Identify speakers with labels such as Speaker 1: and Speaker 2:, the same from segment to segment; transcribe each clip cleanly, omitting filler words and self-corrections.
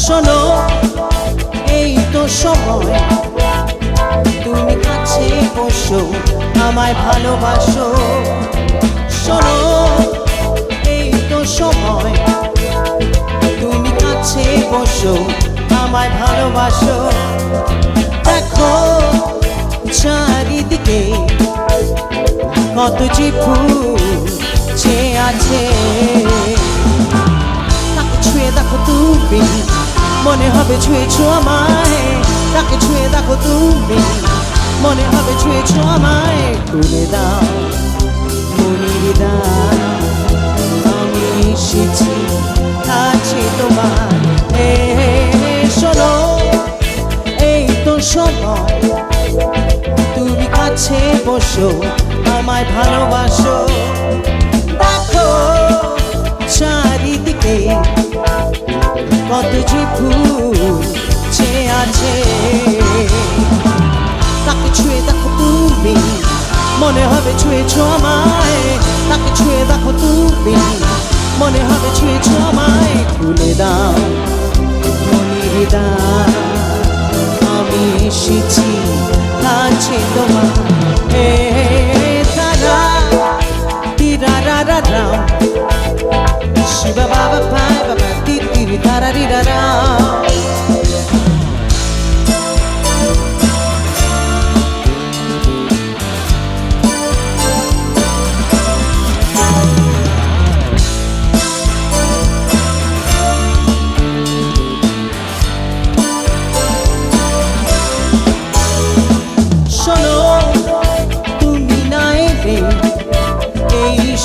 Speaker 1: শোনো এই তো সময় তুমি কাছে বসো আমায় ভালোবাসো শোনো এই তো সময় তুমি কাছে বসো আমায় ভালোবাসো দেখো চারিদিকে কত যে ফুল চেয়ে আছে তাকে ছুঁয়ে দেখো তুমি মনে হবে ছুঁয়েছো আমায় তাকে ছুঁয়ে দেখো তুমি মনে হবে ছুঁয়েছো আমায় তুলে দাও মনির দাও আমি এসেছি কাছে তোমার শোনো এই তো সময় তুমি কাছে বসো আমায় ভালোবাসো দেখো চারিদিকে কত যে ফুল চেয়ে আছে তাকে ছুঁয়ে দেখো তুমি মনে হবে ছুঁয়েছো আমায় তাকে ছুঁয়ে দেখো তুমি মনে হবে ছুঁয়েছো আমায় তুলে দাও মনির দাও আমি এসেছি কাছে তোমার তারা তিরা রা রা রাম শিবা বাবা পায় বাবা তিরি তারা রি রা রা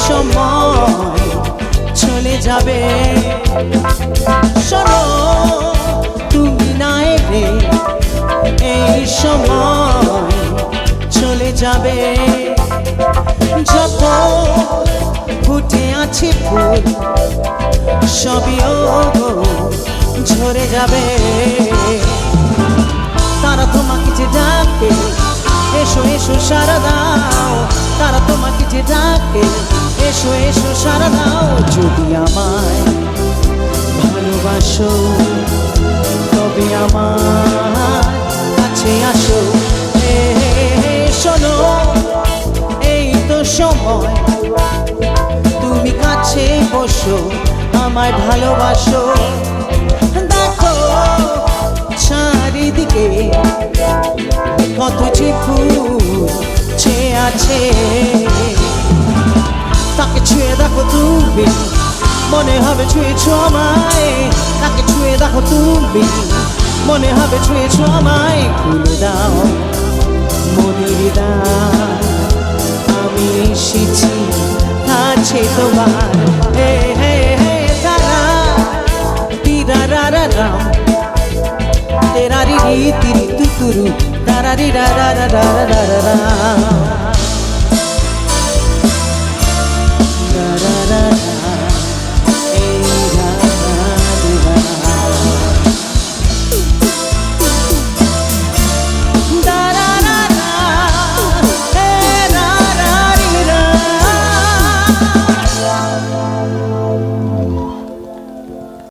Speaker 1: সময় চলে যাবে শোনো তুমি না এলে এই সময় চলে যাবে যত ফুটে আছে ফুল সবইও ঝরে যাবে তারা তোমাকে যে ডাকে এসো এসো সারা দাও তারা তোমাকে যে ডাকে এসো এসো সারা দাও যদি আমায় ভালোবাসো তবে আমার কাছে আসো শোনো এই তো সময় তুমি কাছে বসো আমায় ভালোবাসো দেখো চারিদিকে কত যে ফুল চেয়ে আছে তাকে ছুঁয়ে দেখো তুমি মনে হবে ছুঁয়েছো আমায় তাকে ছুঁয়ে দেখো তুমি মনে হবে ছুঁয়েছো আমায় খুলে দাও মনির দাও আমি এসেছি কাছে তোমার তারা তিরা রা রা রাম তেরা রি রি তিরি তুতুরু তারা রি রা রা রা রা রা রা